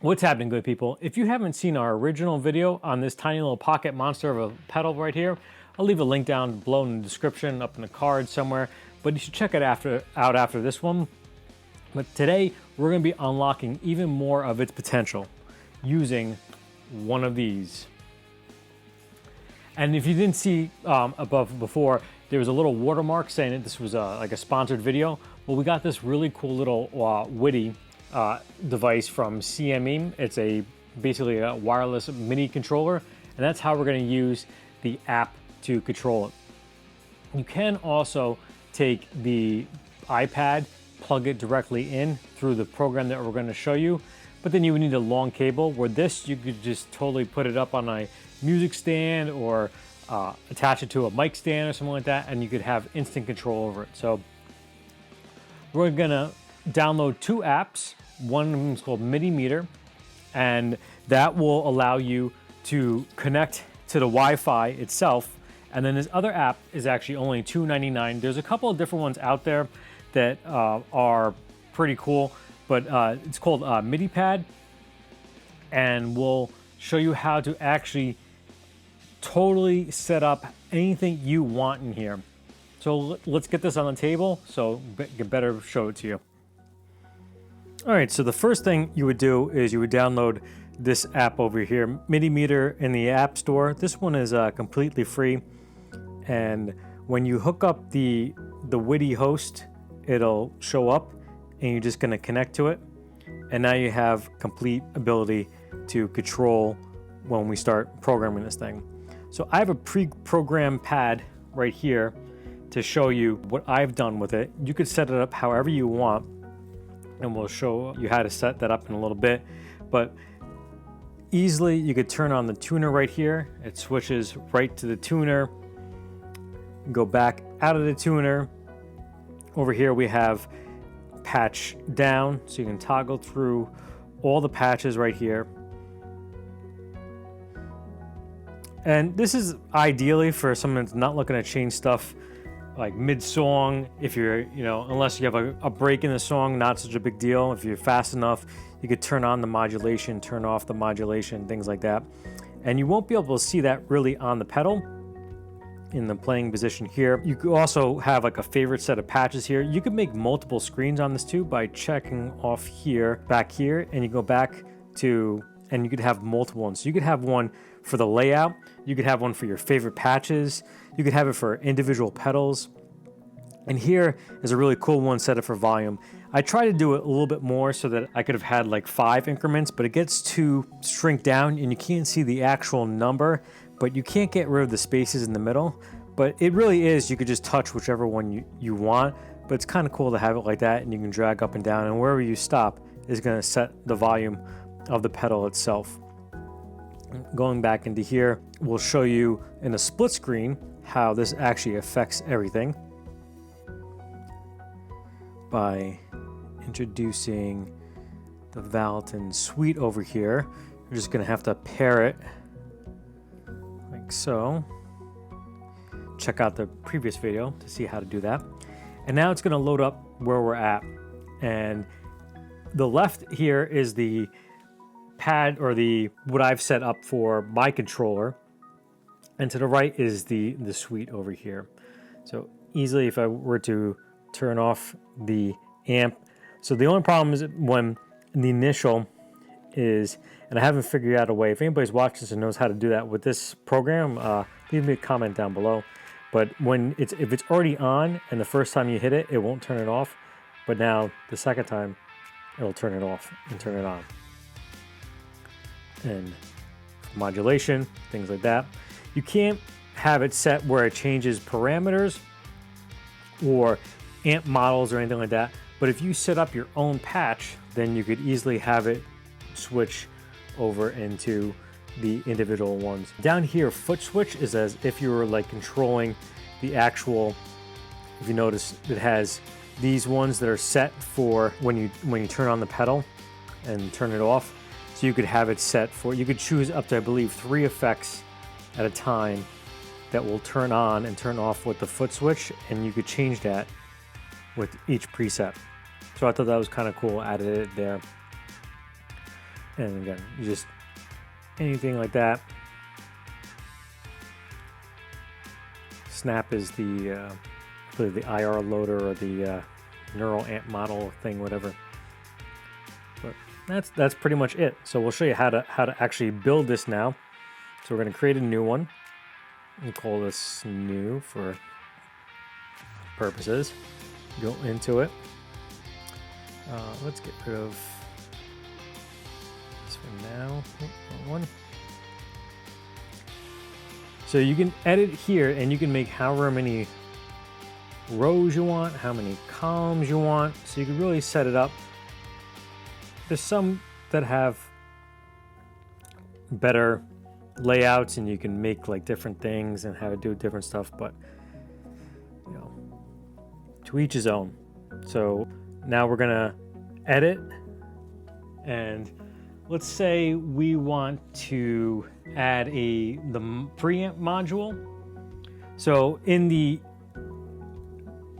What's happening, good people? If you haven't seen our original video on this tiny little pocket monster of a pedal right here, I'll leave a link down below in the description, up in the card somewhere, but you should check it out after this one. But today, we're gonna be unlocking even more of its potential using one of these. And if you didn't see above before, there was a little watermark saying that this was like a sponsored video. Well, we got this really cool little Widi device from CME. It's basically a wireless MIDI controller, and that's how we're going to use the app to control it. You can also take the iPad, plug it directly in through the program that we're going to show you, but then you would need a long cable, where this you could just totally put it up on a music stand or attach it to a mic stand or something like that, and you could have instant control over it. So we're going to download two apps. One of them is called MIDI Meter, and that will allow you to connect to the Wi-Fi itself. And then this other app is actually only $2.99. There's a couple of different ones out there that are pretty cool, but it's called MIDI Pad, and we'll show you how to actually totally set up anything you want in here. So let's get this on the table so get better show it to you. All right, so the first thing you would do is you would download this app over here, MIDI Meter, in the App Store. This one is completely free, and when you hook up the Widi host, it'll show up, and you're just going to connect to it, and now you have complete ability to control when we start programming this thing. So I have a pre-programmed pad right here to show you what I've done with it. You could set it up however you want, and we'll show you how to set that up in a little bit. But easily you could turn on the tuner right here. It switches right to the tuner. Go back out of the tuner. Over here we have patch down, so you can toggle through all the patches right here. And this is ideally for someone that's not looking to change stuff like mid-song. If you're, unless you have a break in the song, not such a big deal. If you're fast enough, you could turn on the modulation, turn off the modulation, things like that. And you won't be able to see that really on the pedal in the playing position here. You could also have like a favorite set of patches here. You could make multiple screens on this too by checking off here, back here, and you go back to, and you could have multiple ones. So you could have one for the layout, you could have one for your favorite patches, you could have it for individual pedals. And here is a really cool one set up for volume. I try to do it a little bit more so that I could have had like 5 increments, but it gets too shrink down and you can't see the actual number, but you can't get rid of the spaces in the middle. But it really is, you could just touch whichever one you want, but it's kind of cool to have it like that, and you can drag up and down, and wherever you stop is going to set the volume of the pedal itself. Going back into here, we'll show you in a split screen how this actually affects everything by introducing the Valeton suite over here. You're just going to have to pair it like so. Check out the previous video to see how to do that. And now it's going to load up where we're at. And the left here is the pad, or what I've set up for my controller, and to the right is the suite over here. So easily, if I were to turn off the amp, so the only problem is when the initial is, and I haven't figured out a way, if anybody's watching this and knows how to do that with this program, leave me a comment down below. But if it's already on and the first time you hit it, it won't turn it off, but now the second time it'll turn it off and turn it on. And modulation, things like that. You can't have it set where it changes parameters or amp models or anything like that, but if you set up your own patch, then you could easily have it switch over into the individual ones. Down here, foot switch is as if you were like controlling the actual, if you notice, it has these ones that are set for when you turn on the pedal and turn it off. So you could have it set for, you could choose up to, I believe, 3 effects at a time that will turn on and turn off with the foot switch, and you could change that with each preset. So I thought that was kind of cool, added it there. And again, you just anything like that. Snap is the I believe the IR loader or the neural amp model thing, whatever. But that's pretty much it. So we'll show you how to actually build this now. So we're going to create a new one. We'll call this new for purposes. Go into it. Let's get rid of this for now. Wrong one. So you can edit here and you can make however many rows you want, how many columns you want. So you can really set it up. There's some that have better layouts and you can make like different things and how to do different stuff, but you know, to each his own. So now we're gonna edit, and let's say we want to add the preamp module. So in the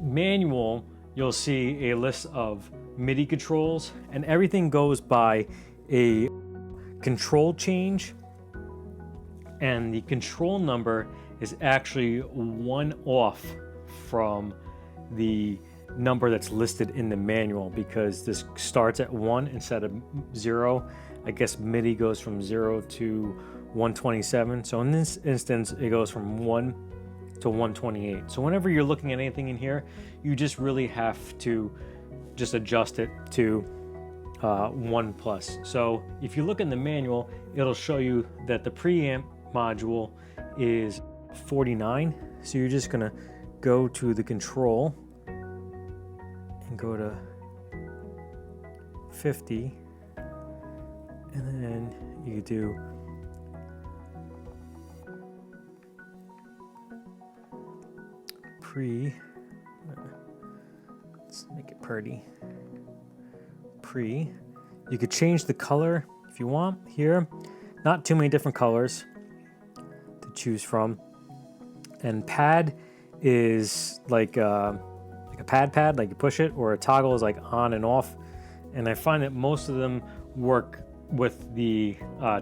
manual, you'll see a list of MIDI controls, and everything goes by a control change, and the control number is actually one off from the number that's listed in the manual, because this starts at 1 instead of 0. I guess MIDI goes from 0 to 127. So in this instance, it goes from 1 to 128. So whenever you're looking at anything in here, you just really have to just adjust it to 1 plus. So if you look in the manual, it'll show you that the preamp module is 49. So you're just gonna go to the control and go to 50, and then you could do let's make it pretty. You could change the color if you want here. Not too many different colors to choose from. And pad is like a pad, like you push it, or a toggle is like on and off. And I find that most of them work with the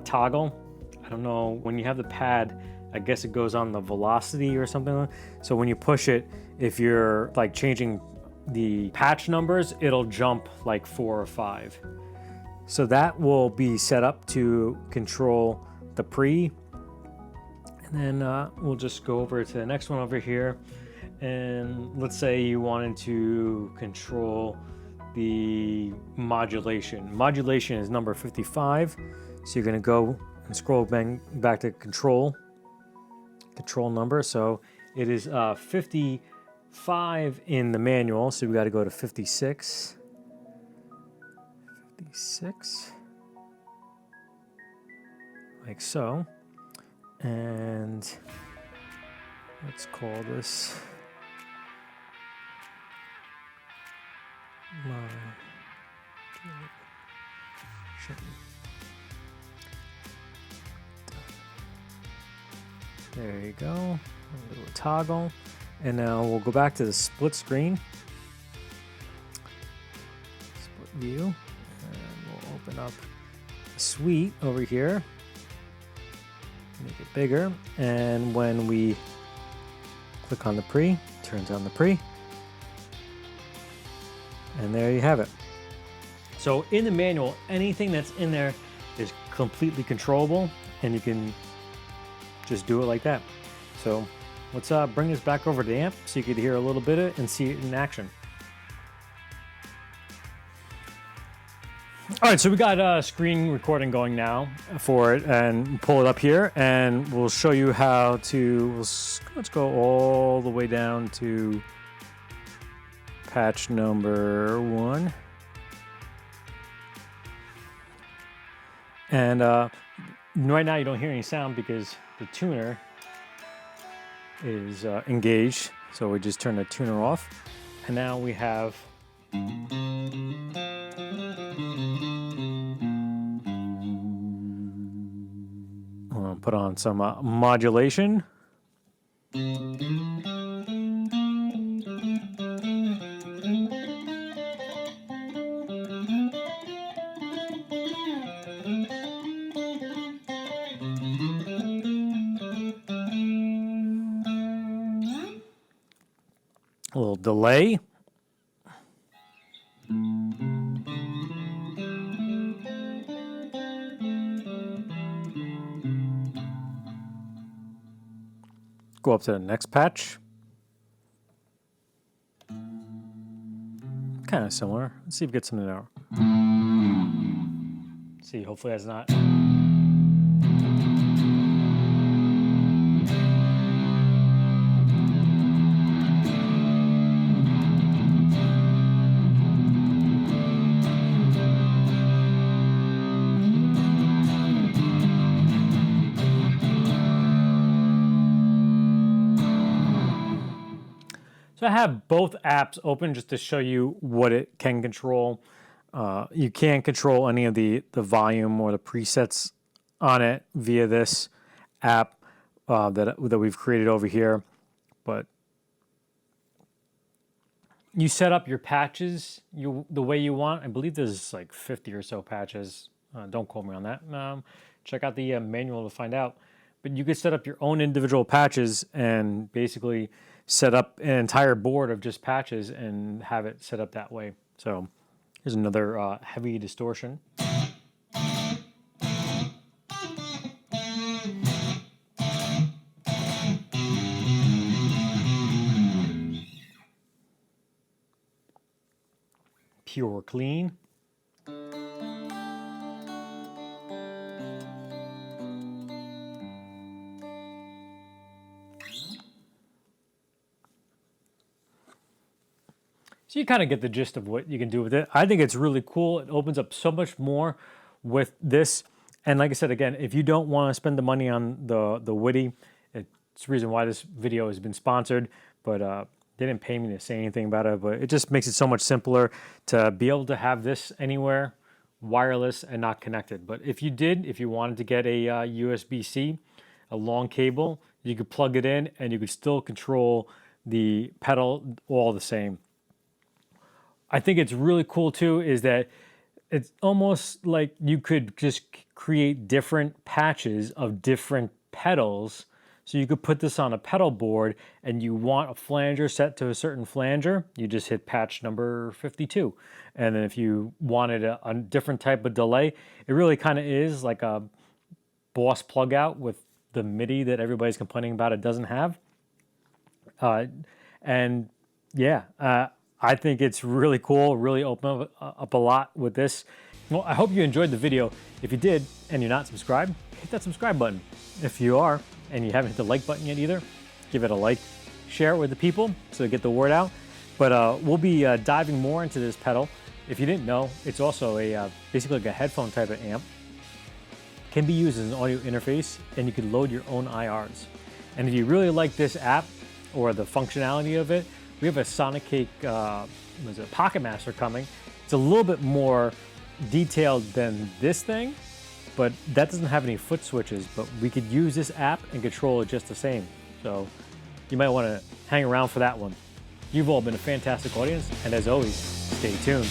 toggle. I don't know, when you have the pad, I guess it goes on the velocity or something. So when you push it, if you're like changing the patch numbers, it'll jump like 4 or 5. So that will be set up to control the pre. And then we'll just go over to the next one over here. And let's say you wanted to control the modulation. Modulation is number 55. So you're going to go and scroll back to control number. So it is 55 in the manual. So we got to go to 56. 56. Like so. And let's call this there you go. A little toggle. And now we'll go back to the split screen. Split view. And we'll open up the suite over here. Make it bigger. And when we click on the pre, turns on the pre. And there you have it. So in the manual, anything that's in there is completely controllable, and you can just do it like that. So let's bring this back over to the amp so you could hear a little bit of it and see it in action. All right, so we got screen recording going now for it, and pull it up here, and we'll show you how to, let's go all the way down to patch number 1. And right now you don't hear any sound because the tuner is engaged. So we just turn the tuner off. And now we have I'm gonna put on some modulation. A little delay. Go up to the next patch. Kind of similar. Let's see if we get something out. See, hopefully that's not. So I have both apps open just to show you what it can control. You can't control any of the volume or the presets on it via this app that we've created over here. But you set up your patches the way you want. I believe there's like 50 or so patches. Don't quote me on that. Check out the manual to find out. But you could set up your own individual patches and basically set up an entire board of just patches and have it set up that way. So here's another heavy distortion. Pure clean. So you kind of get the gist of what you can do with it. I think it's really cool. It opens up so much more with this. And like I said, again, if you don't want to spend the money on the Widi, it's the reason why this video has been sponsored, but they didn't pay me to say anything about it, but it just makes it so much simpler to be able to have this anywhere, wireless and not connected. But if you wanted to get a USB-C, a long cable, you could plug it in and you could still control the pedal all the same. I think it's really cool too is that it's almost like you could just create different patches of different pedals. So you could put this on a pedal board and you want a flanger set to a certain flanger, you just hit patch number 52. And then if you wanted a different type of delay, it really kind of is like a Boss plug out with the MIDI that everybody's complaining about it doesn't have. And yeah, I think it's really cool, really open up a lot with this. Well, I hope you enjoyed the video. If you did and you're not subscribed, hit that subscribe button. If you are and you haven't hit the like button yet either, give it a like, share it with the people so they get the word out. But we'll be diving more into this pedal. If you didn't know, it's also a basically like a headphone type of amp. Can be used as an audio interface and you can load your own IRs. And if you really like this app or the functionality of it, we have a Sonic Cake Pocket Master coming. It's a little bit more detailed than this thing, but that doesn't have any foot switches, but we could use this app and control it just the same. So you might want to hang around for that one. You've all been a fantastic audience, and as always, stay tuned.